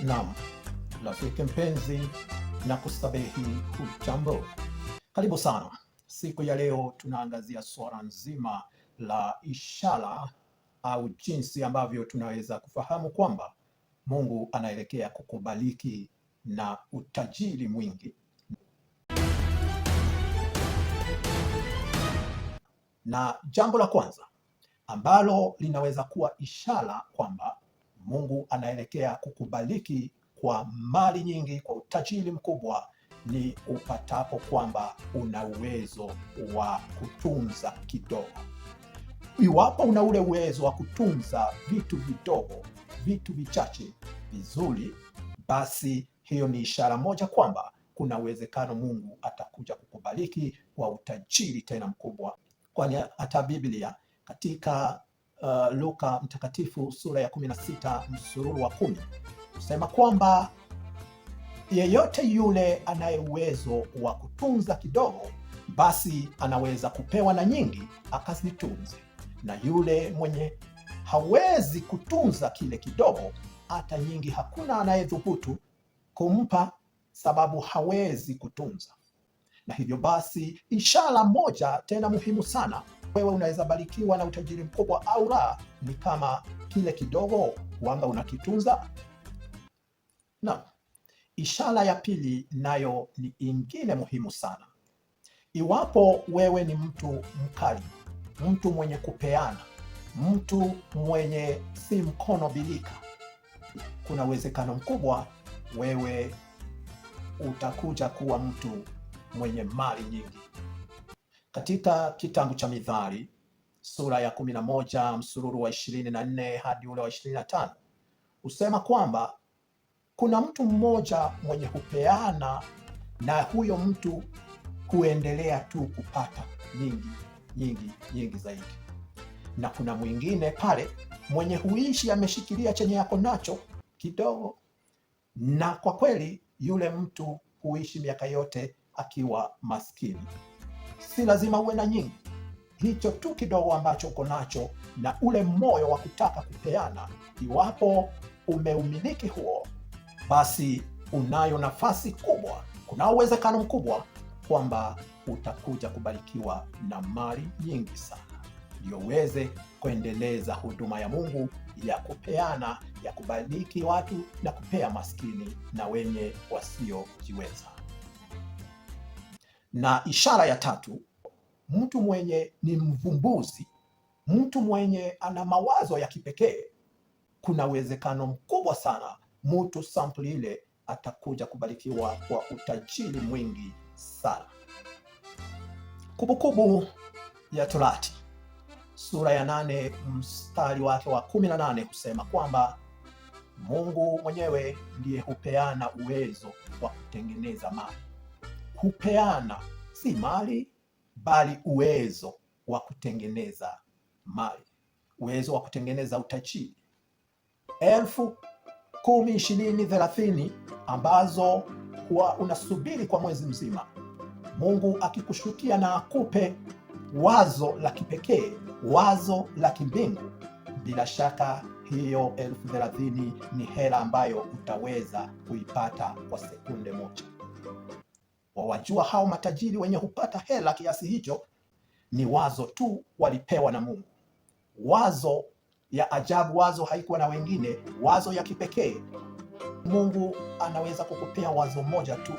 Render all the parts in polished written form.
Naam, rafiki mpenzi na kustabehi, hujambo? Karibu sana. Siku ya leo tunaangazia swala nzima la ishara au jinsi ambavyo tunaweza kufahamu kwamba Mungu anaelekea kukubariki na utajiri mwingi. Na jambo la kwanza ambalo linaweza kuwa ishara kwamba Mungu anaelekea kukubariki kwa mali nyingi, kwa utajiri mkubwa, ni upatapo kwamba una uwezo wa kutunza kidogo. Iwapo una ule uwezo wa kutunza vitu vidogo, vitu vichache vizuri, basi hiyo ni ishara moja kwamba kuna uwezekano Mungu atakuja kukubariki kwa utajiri tena mkubwa. Kwani hata Biblia katika Luka mtakatifu sura ya 16 msururu wa 10 kusema kwamba yeyote yule anaye uwezo wa kutunza kidogo, basi anaweza kupewa na nyingi akazitunze, na yule mwenye hawezi kutunza kile kidogo, hata nyingi hakuna anayethubutu kumpa, sababu hawezi kutunza. Na hivyo basi, ishara moja tena muhimu sana, wewe unaweza barikiwa na utajiri mkubwa au la, ni kama kile kidogo wanga unakitunza. Na ishara ya pili nayo ni ingine muhimu sana. Iwapo wewe ni mtu mkali, mtu mwenye kupeana, mtu mwenye si mkono bilika, kuna uwezekano mkubwa wewe utakuja kuwa mtu mwenye mali nyingi. Katika kitabu cha Mithali sura ya 11 msururu wa 24 hadi ule wa 25 husema kwamba kuna mtu mmoja mwenye hupeana, na huyo mtu huendelea tu kupata nyingi zaidi, na kuna mwingine pale mwenye huishi ameshikilia chenye yako nacho kidogo, na kwa kweli yule mtu huishi miaka yote akiwa maskini. Si lazima uwe na nyingi, hicho tu kidogo ambacho uko nacho na ule moyo wa kutaka kupeana, iwapo umeumiliki huo, basi unayo nafasi kubwa, kuna uwezekano mkubwa kwamba utakuja kubarikiwa na mali nyingi sana, ndio uweze kuendeleza huduma ya Mungu ya kupeana, ya kubariki watu na kupea maskini na wenye wasiojiweza. Na ishara ya tatu, mtu mwenye ni mvumbuzi, mtu mwenye ana mawazo ya kipekee, kuna uwezekano mkubwa sana mtu sampuli ile atakuja kubarikiwa kwa utajiri mwingi sana. Kumbukumbu ya Torati sura ya 8 mstari wake wa 18 kusema kwamba Mungu mwenyewe ndiye hupeana uwezo wa kutengeneza mali. Hupeana si mali, bali uwezo wa kutengeneza mali, uwezo wa kutengeneza utajiri. 1000, 10, 20, 30 ambazo huwa unasubiri kwa mwezi mzima, Mungu akikushukia na akupe wazo la kipekee, wazo la kimbingu, bila shaka hiyo 30,000 ni hela ambayo utaweza kuipata kwa sekunde moja. Wawajua hao matajiri wenye hupata hela kiasi hicho, ni wazo tu walipewa na Mungu, wazo ya ajabu, wazo haikuwa na wengine, wazo ya kipekee. Mungu anaweza kukupea wazo moja tu,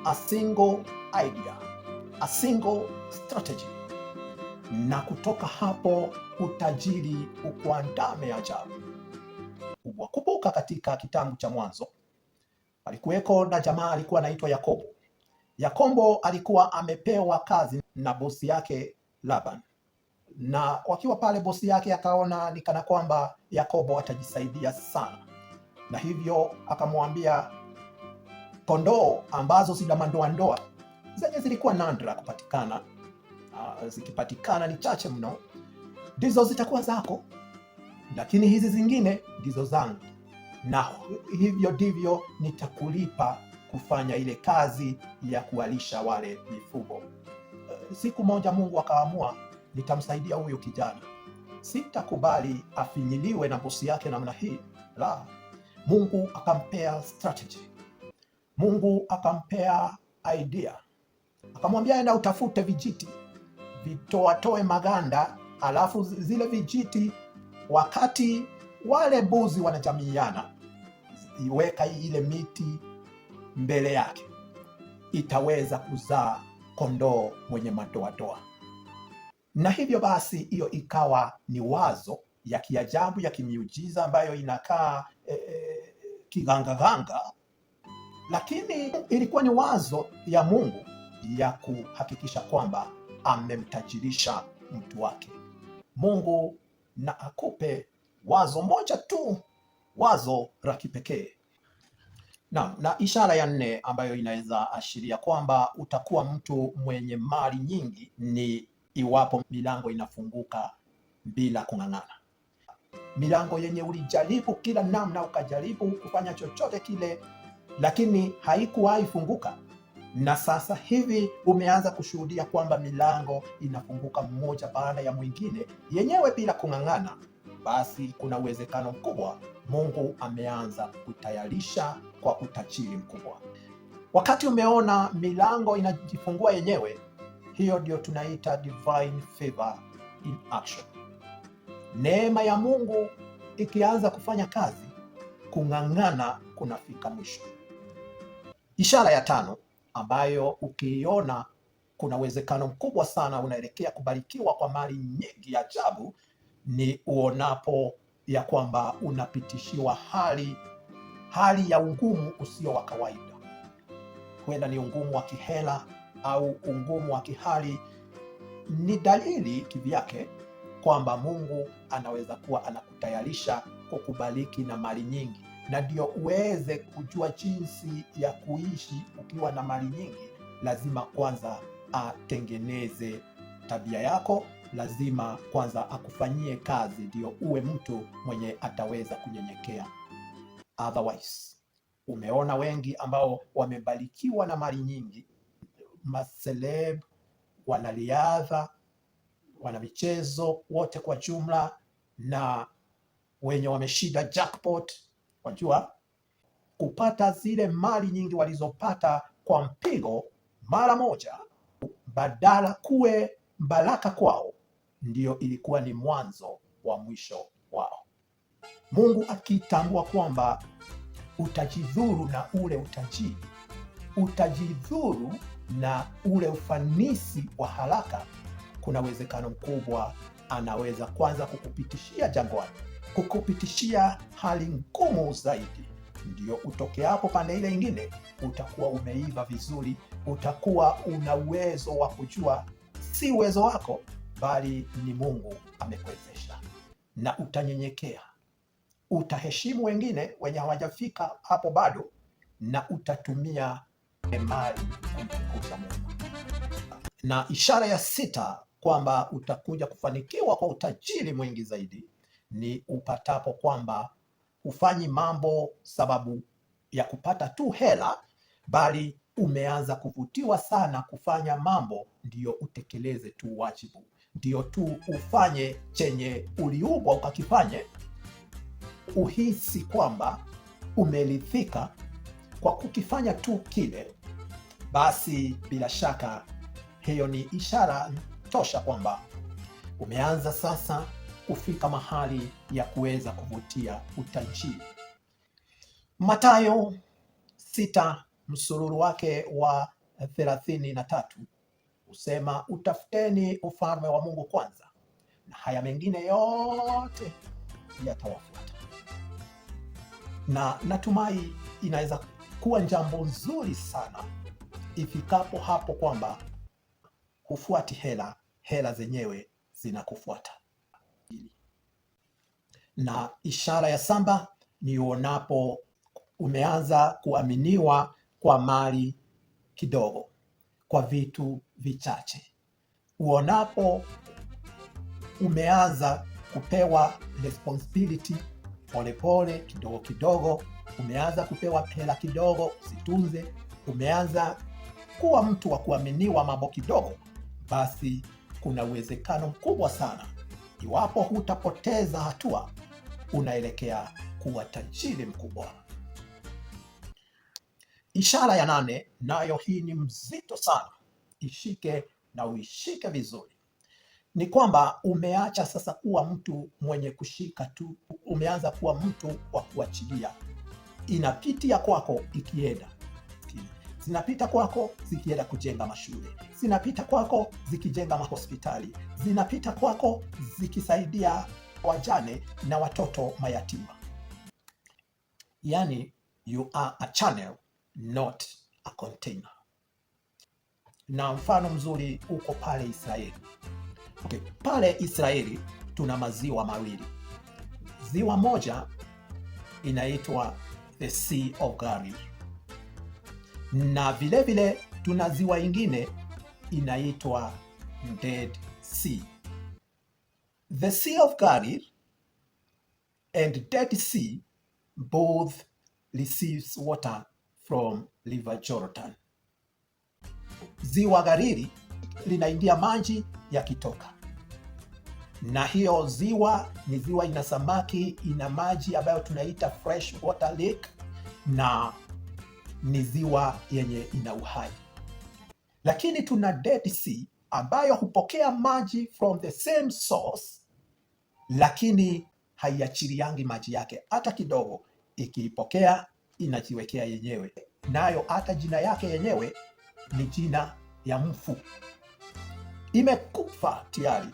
a single idea, a single strategy, na kutoka hapo utajiri ukuandame ajabu. Wakumbuka katika kitabu cha Mwanzo alikuweko na jamaa alikuwa anaitwa Yakobo. Yakobo alikuwa amepewa kazi na bosi yake Laban, na wakiwa pale bosi yake akaona ni kana kwamba Yakobo atajisaidia sana, na hivyo akamwambia kondoo ambazo zina mandoa zenye zilikuwa nadra kupatikana, zikipatikana ni chache mno, ndizo zitakuwa zako, lakini hizi zingine ndizo zangu, na hivyo ndivyo nitakulipa kufanya ile kazi ya kuwalisha wale mifugo. Siku moja Mungu akaamua, nitamsaidia huyu kijana, sitakubali afinyiliwe na bosi yake namna hii, la, Mungu akampea strategy, Mungu akampea idea, akamwambia enda utafute vijiti vitoatoe maganda, alafu zile vijiti wakati wale mbuzi wanajamiiana, iweka ile miti mbele yake, itaweza kuzaa kondoo mwenye madoadoa. Na hivyo basi hiyo ikawa ni wazo ya kiajabu ya kimiujiza ambayo inakaa kigangaganga, lakini ilikuwa ni wazo ya Mungu ya kuhakikisha kwamba amemtajirisha mtu wake. Mungu na akupe wazo moja tu, wazo la kipekee. Na ishara ya 4 ambayo inaweza ashiria kwamba utakuwa mtu mwenye mali nyingi ni iwapo milango inafunguka bila kung'ang'ana. Milango yenye ulijaribu kila namna, ukajaribu kufanya chochote kile, lakini haikuwahi funguka, na sasa hivi umeanza kushuhudia kwamba milango inafunguka mmoja baada ya mwingine yenyewe bila kung'ang'ana, basi kuna uwezekano mkubwa Mungu ameanza kutayarisha kwa utajiri mkubwa. Wakati umeona milango inajifungua yenyewe, hiyo ndio tunaita divine favor in action. Neema ya Mungu ikianza kufanya kazi, kung'ang'ana kunafika mwisho. Ishara ya 5 ambayo ukiiona kuna uwezekano mkubwa sana unaelekea kubarikiwa kwa mali nyingi ya ajabu, ni uonapo ya kwamba unapitishiwa hali ya ungumu usio wa kawaida. Huenda ni ungumu wa kihela au ungumu wa kihali. Ni dalili kivyake kwamba Mungu anaweza kuwa anakutayarisha kukubariki na mali nyingi, na ndio uweze kujua jinsi ya kuishi ukiwa na mali nyingi. Lazima kwanza atengeneze tabia yako, lazima kwanza akufanyie kazi, ndio uwe mtu mwenye ataweza kunyenyekea. Otherwise, umeona wengi ambao wamebarikiwa na mali nyingi, maseleb, wanariadha, wana michezo wote kwa jumla, na wenye wameshinda jackpot, wajua kupata zile mali nyingi walizopata kwa mpigo mara moja, badala kuwe baraka kwao, ndio ilikuwa ni mwanzo wa mwisho wao. Mungu akitambua kwamba utajidhuru na ule utajiri, utajidhuru na ule ufanisi wa haraka, kuna uwezekano mkubwa anaweza kwanza kukupitishia jangwani, kukupitishia hali ngumu zaidi, ndio utoke hapo pande ile ingine utakuwa umeiva vizuri, utakuwa una uwezo wa kujua si uwezo wako bali ni Mungu amekuwezesha, na utanyenyekea, utaheshimu wengine wenye hawajafika hapo bado, na utatumia mali kumtukuza Mungu. Na ishara ya 6 kwamba utakuja kufanikiwa kwa utajiri mwingi zaidi ni upatapo kwamba hufanyi mambo sababu ya kupata tu hela, bali umeanza kuvutiwa sana kufanya mambo ndio utekeleze tu wajibu, ndio tu ufanye chenye uliumbwa ukakifanye, uhisi kwamba umeridhika kwa kukifanya tu kile. Basi bila shaka hiyo ni ishara tosha kwamba umeanza sasa kufika mahali ya kuweza kuvutia utajiri. Mathayo 6 msururu wake wa 33 usema, utafuteni ufalme wa Mungu kwanza na haya mengine yote yatawafuata. Na natumai inaweza kuwa jambo nzuri sana ifikapo hapo kwamba hufuati hela, hela zenyewe zinakufuata. Na ishara ya 7 ni uonapo umeanza kuaminiwa kwa mali kidogo, kwa vitu vichache. Uonapo umeanza kupewa responsibility polepole, kidogo kidogo, umeanza kupewa hela kidogo zitunze, umeanza kuwa mtu wa kuaminiwa mambo kidogo, basi kuna uwezekano mkubwa sana, iwapo hutapoteza hatua, unaelekea kuwa tajiri mkubwa. Ishara ya 8, nayo hii ni mzito sana, ishike na uishike vizuri, ni kwamba umeacha sasa kuwa mtu mwenye kushika tu, umeanza kuwa mtu wa kuachilia. Inapitia kwako ikienda, zinapita kwako zikienda kujenga mashule, zinapita kwako zikijenga mahospitali, zinapita kwako zikisaidia wajane na watoto mayatima. Yani, you are a channel, not a container. Na mfano mzuri uko pale Israeli. Okay, pale Israeli tuna maziwa mawili. Ziwa moja inaitwa the Sea of Galilee, na vile vile tuna ziwa ingine inaitwa Dead Sea. The Sea of Galilee and Dead Sea both receives water from River Jordan. Ziwa Galili linaingia maji yakitoka, na hiyo ziwa ni ziwa ina samaki, ina maji ambayo tunaita fresh water lake, na ni ziwa yenye ina uhai. Lakini tuna Dead Sea ambayo hupokea maji from the same source, lakini haiachiliangi maji yake hata kidogo. Ikiipokea inajiwekea yenyewe, nayo hata jina yake yenyewe ni jina ya mfu. Imekufa tayari,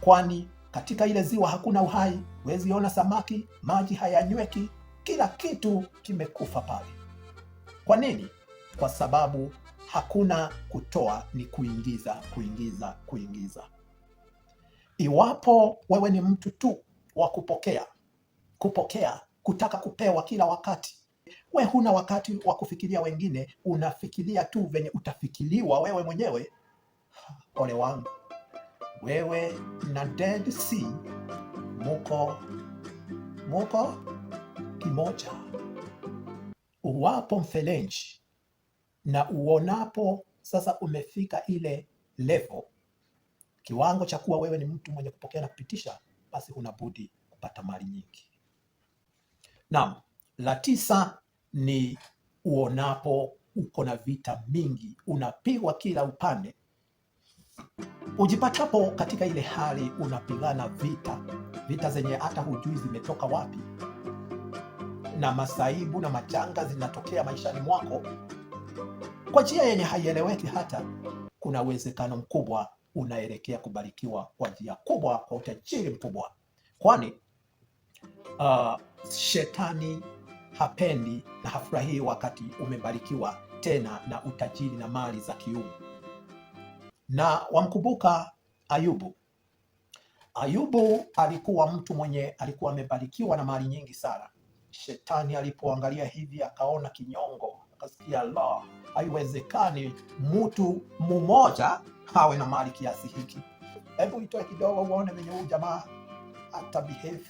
kwani katika ile ziwa hakuna uhai. Huwezi ona samaki, maji hayanyweki, kila kitu kimekufa pale. Kwa nini? Kwa sababu hakuna kutoa, ni kuingiza, kuingiza, kuingiza. Iwapo wewe ni mtu tu wa kupokea, kutaka kupewa kila wakati, we huna wakati wa kufikiria wengine, unafikiria tu venye utafikiriwa wewe mwenyewe, ole wangu, wewe na Dead Sea muko kimoja. Uwapo mfereji na uonapo sasa umefika ile level, kiwango cha kuwa wewe ni mtu mwenye kupokea na kupitisha, basi huna budi kupata mali nyingi. Naam, la 9 ni uonapo uko na vita mingi, unapigwa kila upande. Ujipatapo katika ile hali unapigana vita zenye hata hujui zimetoka wapi, na masaibu na majanga zinatokea maishani mwako kwa njia yenye haieleweki, hata kuna uwezekano mkubwa unaelekea kubarikiwa kwa njia kubwa, kwa utajiri mkubwa, kwani shetani hapendi na hafurahii wakati umebarikiwa tena na utajiri na mali za kiungu. Na wamkumbuka Ayubu. Ayubu alikuwa mtu mwenye alikuwa amebarikiwa na mali nyingi sana. Shetani alipoangalia hivi akaona kinyongo, akasikia la, haiwezekani mtu mmoja awe na mali kiasi hiki. Hebu itoe kidogo uone venye huyu jamaa ata behave.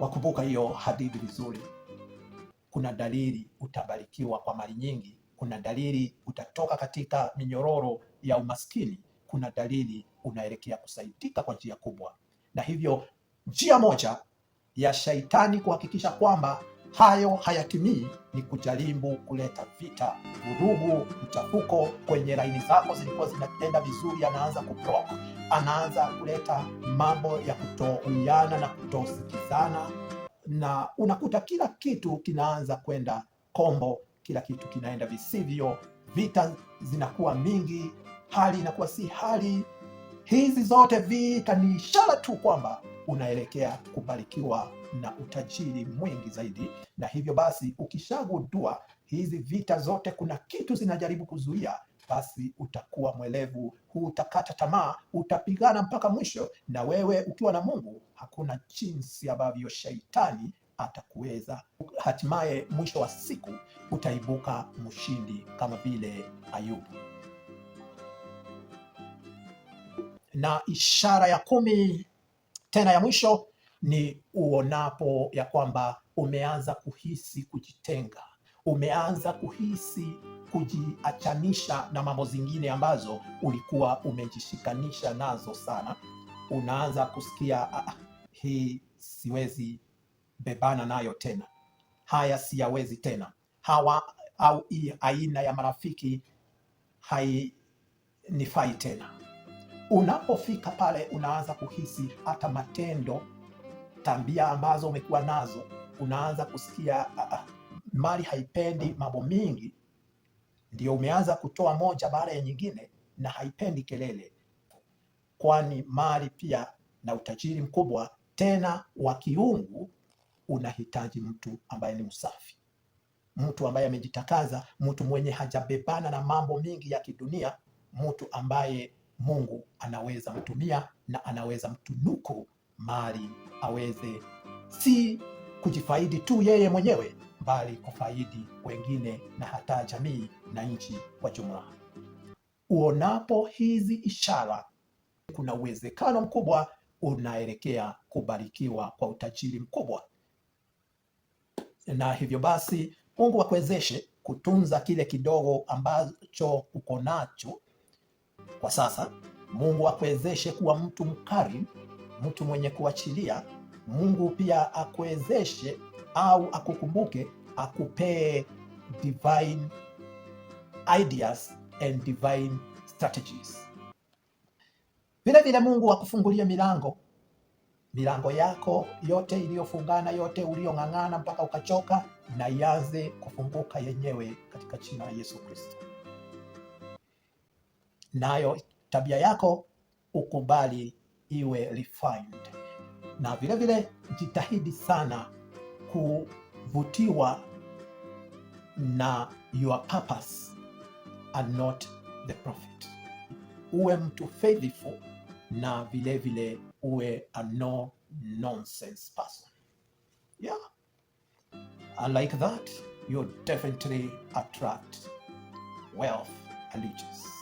Wakumbuka hiyo hadithi vizuri. Kuna dalili utabarikiwa kwa mali nyingi, kuna dalili utatoka katika minyororo ya umaskini, kuna dalili unaelekea kusaidika kwa njia kubwa. Na hivyo njia moja ya shaitani kuhakikisha kwamba hayo hayatimii ni kujaribu kuleta vita, vurugu, mchafuko kwenye laini zako zilikuwa zinaenda vizuri. Anaanza kublock, anaanza kuleta mambo ya kutowiana na kutosikizana, na unakuta kila kitu kinaanza kwenda kombo, kila kitu kinaenda visivyo, vita zinakuwa mingi, hali inakuwa si hali. Hizi zote vita ni ishara tu kwamba unaelekea kubarikiwa na utajiri mwingi zaidi. Na hivyo basi ukishagundua hizi vita zote kuna kitu zinajaribu kuzuia, basi utakuwa mwelevu, hutakata tamaa, utapigana mpaka mwisho. Na wewe ukiwa na Mungu, hakuna jinsi ambavyo shaitani atakuweza. Hatimaye mwisho wa siku utaibuka mshindi kama vile Ayubu. Na ishara ya 10 tena ya mwisho ni uonapo ya kwamba umeanza kuhisi kujitenga, umeanza kuhisi kujiachanisha na mambo zingine ambazo ulikuwa umejishikanisha nazo sana. Unaanza kusikia hii siwezi bebana nayo tena, haya siyawezi tena, hawa au hii aina ya marafiki hainifai tena. Unapofika pale unaanza kuhisi hata matendo, tabia ambazo umekuwa nazo, unaanza kusikia mali haipendi mambo mingi, ndio umeanza kutoa moja baada ya nyingine, na haipendi kelele, kwani mali pia na utajiri mkubwa tena wa kiungu unahitaji mtu ambaye ni msafi, mtu ambaye amejitakaza, mtu mwenye hajabebana na mambo mingi ya kidunia, mtu ambaye Mungu anaweza mtumia na anaweza mtunuku mali aweze si kujifaidi tu yeye mwenyewe, bali kufaidi wengine na hata jamii na nchi kwa jumla. Uonapo hizi ishara, kuna uwezekano mkubwa unaelekea kubarikiwa kwa utajiri mkubwa, na hivyo basi Mungu akuwezeshe kutunza kile kidogo ambacho uko nacho kwa sasa. Mungu akuwezeshe kuwa mtu mkarimu, mtu mwenye kuachilia. Mungu pia akuwezeshe au akukumbuke, akupee divine ideas and divine strategies. Vile vile Mungu akufungulie milango yako yote iliyofungana, yote uliong'ang'ana mpaka ukachoka, na ianze kufunguka yenyewe katika jina la Yesu Kristo. Nayo tabia yako ukubali iwe refined, na vile vile jitahidi sana kuvutiwa na your purpose and not the profit. Uwe mtu faithful na vile vile uwe a no nonsense person. Yeah. And like that, you definitely attract wealth and riches.